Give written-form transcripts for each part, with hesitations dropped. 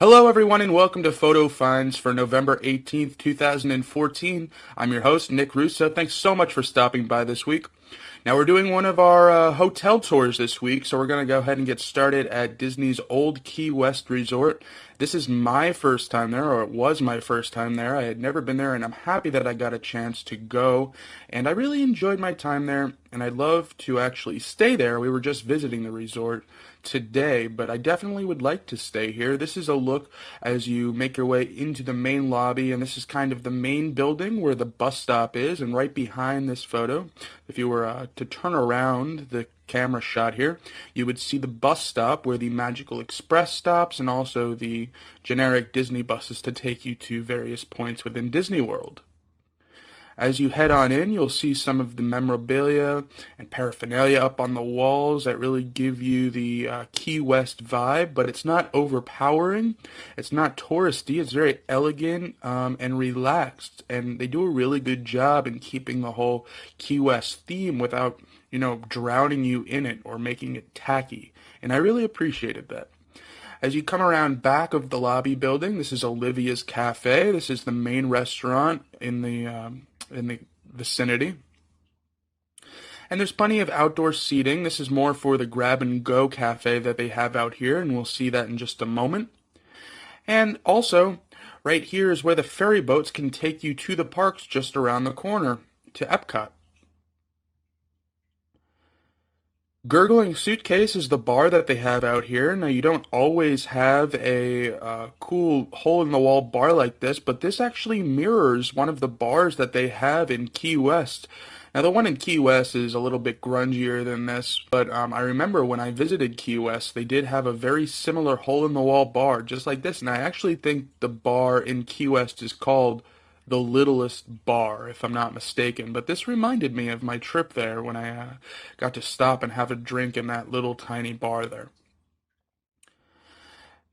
Hello, everyone, and welcome to Photo Finds for November 18th, 2014. I'm your host, Nick Russo. Thanks so much for stopping by this week. Now, we're doing one of our hotel tours this week, so we're going to go ahead and get started at Disney's Old Key West Resort. This is my first time there, or it was my first time there. I had never been there, and I'm happy that I got a chance to go, and I really enjoyed my time there, and I'd love to actually stay there. We were just visiting the resort today, but I definitely would like to stay here. This is a look as you make your way into the main lobby, and this is kind of the main building where the bus stop is, and right behind this photo, if you were to turn around the camera shot here, you would see the bus stop where the Magical Express stops, and also the generic Disney buses to take you to various points within Disney World. As you head on in, you'll see some of the memorabilia and paraphernalia up on the walls that really give you the Key West vibe, but it's not overpowering. It's not touristy. It's very elegant and relaxed, and they do a really good job in keeping the whole Key West theme without, drowning you in it or making it tacky, and I really appreciated that. As you come around back of the lobby building, this is Olivia's Cafe. This is the main restaurant in the vicinity. And there's plenty of outdoor seating. This is more for the grab-and-go cafe that they have out here, and we'll see that in just a moment. And also, right here is where the ferry boats can take you to the parks just around the corner, to Epcot. Gurgling Suitcase is the bar that they have out here. Now, you don't always have a cool hole-in-the-wall bar like this, but this actually mirrors one of the bars that they have in Key West. Now, the one in Key West is a little bit grungier than this, but I remember when I visited Key West, they did have a very similar hole-in-the-wall bar, just like this, and I actually think the bar in Key West is called the Littlest Bar, if I'm not mistaken. But this reminded me of my trip there when I got to stop and have a drink in that little tiny bar there.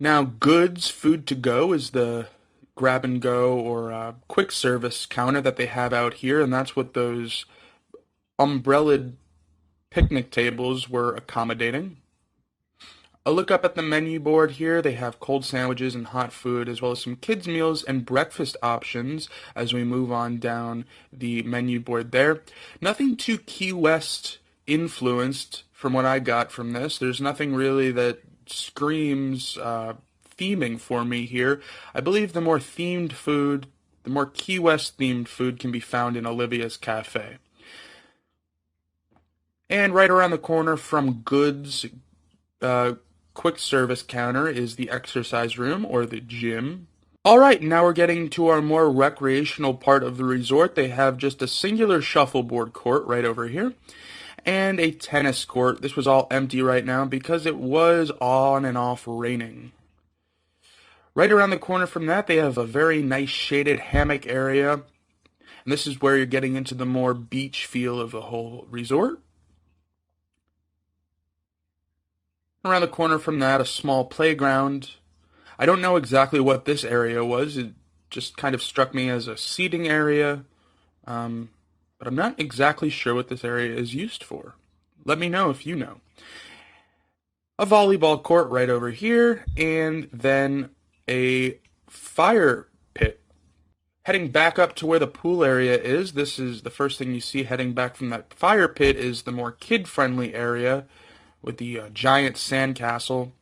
Now, Goods Food to Go is the grab and go or quick service counter that they have out here, and that's what those umbrellaed picnic tables were accommodating. A look up at the menu board here. They have cold sandwiches and hot food, as well as some kids' meals and breakfast options as we move on down the menu board there. Nothing too Key West influenced from what I got from this. There's nothing really that screams theming for me here. I believe the more themed food, the more Key West themed food can be found in Olivia's Cafe. And right around the corner from Goods, quick service counter is the exercise room or the gym. Alright, now we're getting to our more recreational part of the resort. They have just a singular shuffleboard court right over here and a tennis court. This was all empty right now because it was on and off raining. Right around the corner from that, they have a very nice shaded hammock area, and this is where you're getting into the more beach feel of the whole resort. Around the corner from that, a small playground. I don't know exactly what this area was. It just kind of struck me as a seating area, but I'm not exactly sure what this area is used for. Let me know if you know. A volleyball court right over here, and then a fire pit. Heading back up to where the pool area is, this is the first thing you see heading back from that fire pit is the more kid-friendly area with the giant sandcastle.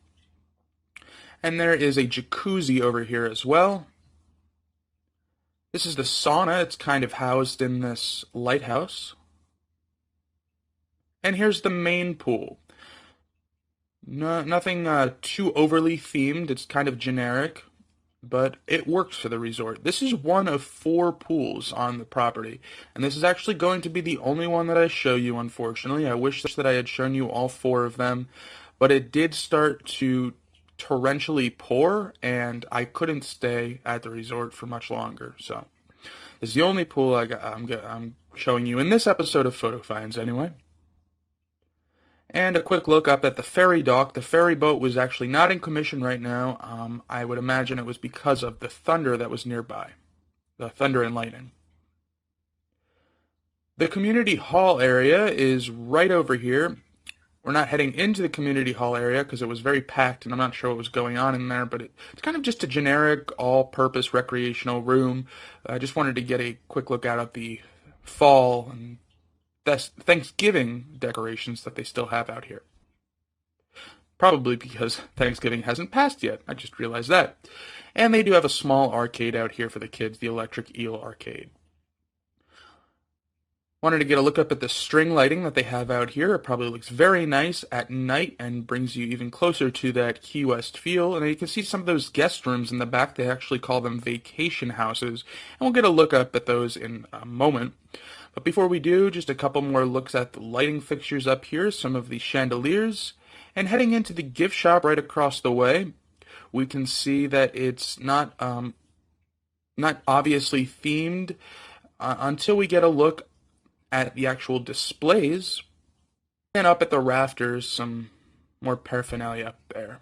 And there is a jacuzzi over here as well. This is the sauna. It's kind of housed in this lighthouse. And here's the main pool. Nothing too overly themed. It's kind of generic, but it works for the resort. This is one of 4 pools on the property, and this is actually going to be the only one that I show you, unfortunately. I wish that I had shown you all 4 of them, but it did start to torrentially pour, and I couldn't stay at the resort for much longer, so this is the only pool I'm showing you in this episode of Photo Finds, anyway. And a quick look up at the ferry dock. The ferry boat was actually not in commission right now. I would imagine it was because of the thunder that was nearby. The thunder and lightning. The community hall area is right over here. We're not heading into the community hall area because it was very packed and I'm not sure what was going on in there, but it's kind of just a generic all-purpose recreational room. I just wanted to get a quick look out at the fall and Thanksgiving decorations that they still have out here. Probably because Thanksgiving hasn't passed yet. I just realized that. And they do have a small arcade out here for the kids, the Electric Eel Arcade. Wanted to get a look up at the string lighting that they have out here. It probably looks very nice at night and brings you even closer to that Key West feel. And you can see some of those guest rooms in the back. They actually call them vacation houses. And we'll get a look up at those in a moment. But before we do, just a couple more looks at the lighting fixtures up here, some of the chandeliers. And heading into the gift shop right across the way, we can see that it's not obviously themed until we get a look at the actual displays, and up at the rafters, some more paraphernalia up there.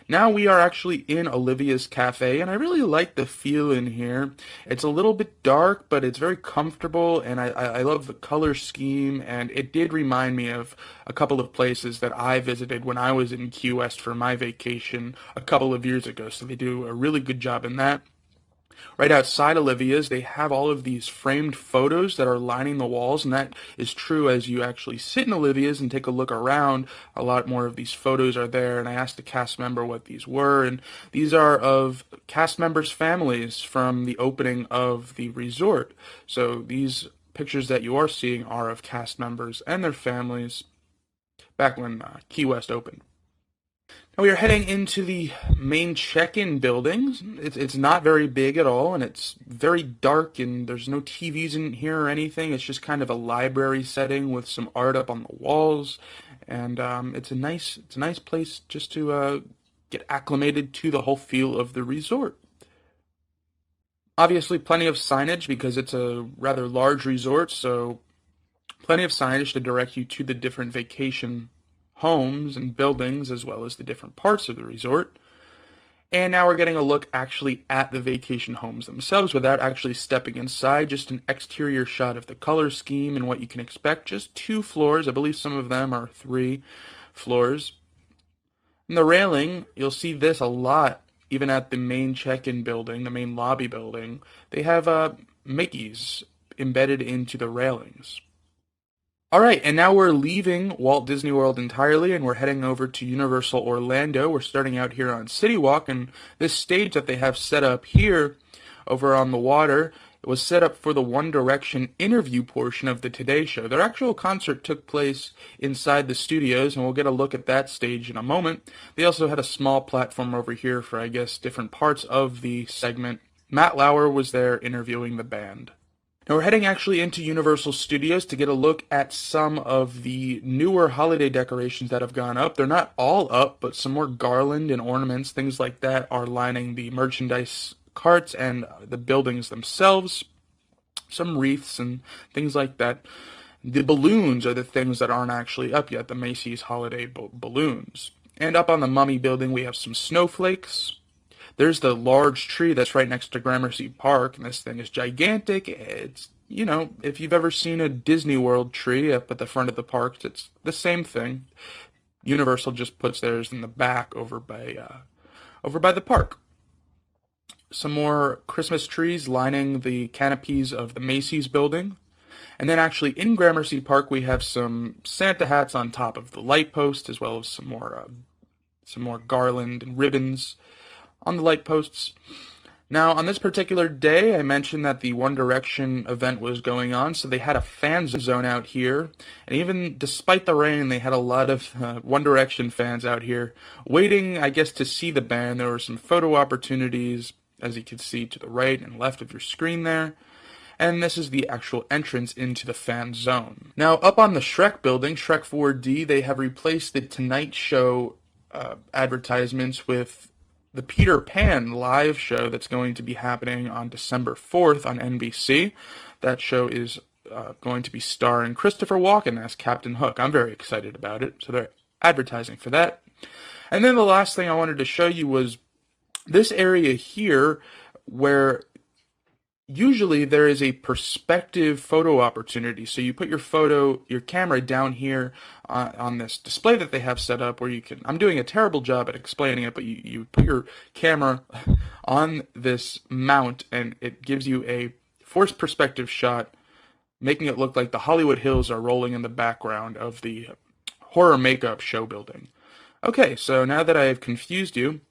Now we are actually in Olivia's Cafe, and I really like the feel in here. It's a little bit dark, but it's very comfortable, and I love the color scheme, and it did remind me of a couple of places that I visited when I was in Key West for my vacation a couple of years ago, so they do a really good job in that. Right outside Olivia's, they have all of these framed photos that are lining the walls, and that is true as you actually sit in Olivia's and take a look around. A lot more of these photos are there, and I asked a cast member what these were, and these are of cast members' families from the opening of the resort. So these pictures that you are seeing are of cast members and their families back when Key West opened. Now we are heading into the main check-in building. It's not very big at all, and it's very dark, and there's no TVs in here or anything. It's just kind of a library setting with some art up on the walls, and it's a nice place just to get acclimated to the whole feel of the resort. Obviously, plenty of signage because it's a rather large resort, so plenty of signage to direct you to the different vacation homes and buildings as well as the different parts of the resort. And now we're getting a look actually at the vacation homes themselves without actually stepping inside, just an exterior shot of the color scheme and what you can expect. Just 2 floors, I believe some of them are 3 floors. And the railing, you'll see this a lot even at the main check-in building, the main lobby building. They have Mickey's embedded into the railings. Alright, and now we're leaving Walt Disney World entirely, and we're heading over to Universal Orlando. We're starting out here on City Walk, and this stage that they have set up here over on the water, it was set up for the One Direction interview portion of the Today Show. Their actual concert took place inside the studios, and we'll get a look at that stage in a moment. They also had a small platform over here for, I guess, different parts of the segment. Matt Lauer was there interviewing the band. Now we're heading actually into Universal Studios to get a look at some of the newer holiday decorations that have gone up. They're not all up, but some more garland and ornaments, things like that, are lining the merchandise carts and the buildings themselves. Some wreaths and things like that. The balloons are the things that aren't actually up yet, the Macy's holiday balloons. And up on the Mummy building we have some snowflakes. There's the large tree that's right next to Gramercy Park, and this thing is gigantic. It's, you know, if you've ever seen a Disney World tree up at the front of the park, it's the same thing. Universal just puts theirs in the back over by the park. Some more Christmas trees lining the canopies of the Macy's building. And then actually in Gramercy Park we have some Santa hats on top of the light post, as well as some more garland and ribbons on the light posts. Now, on this particular day, I mentioned that the One Direction event was going on, so they had a fan zone out here, and even despite the rain, they had a lot of One Direction fans out here waiting, I guess, to see the band. There were some photo opportunities, as you can see to the right and left of your screen there. And this is the actual entrance into the fan zone. Now, up on the Shrek building, Shrek 4D, they have replaced the Tonight Show advertisements with the Peter Pan live show that's going to be happening on December 4th on NBC. That show is going to be starring Christopher Walken as Captain Hook. I'm very excited about it, so they're advertising for that. And then the last thing I wanted to show you was this area here where usually there is a perspective photo opportunity. So you put your camera down here on this display that they have set up where you can, I'm doing a terrible job at explaining it, but you put your camera on this mount and it gives you a forced perspective shot, making it look like the Hollywood Hills are rolling in the background of the horror makeup show building. Okay, so now that I have confused you,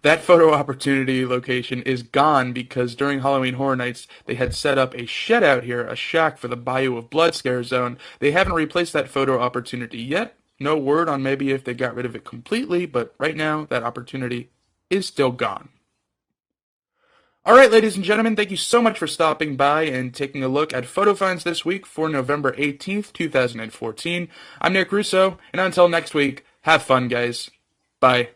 that photo opportunity location is gone because during Halloween Horror Nights, they had set up a shed out here, a shack for the Bayou of Blood scare zone. They haven't replaced that photo opportunity yet. No word on maybe if they got rid of it completely, but right now, that opportunity is still gone. All right, ladies and gentlemen, thank you so much for stopping by and taking a look at photo finds this week for November 18th, 2014. I'm Nick Russo, and until next week, have fun, guys. Bye.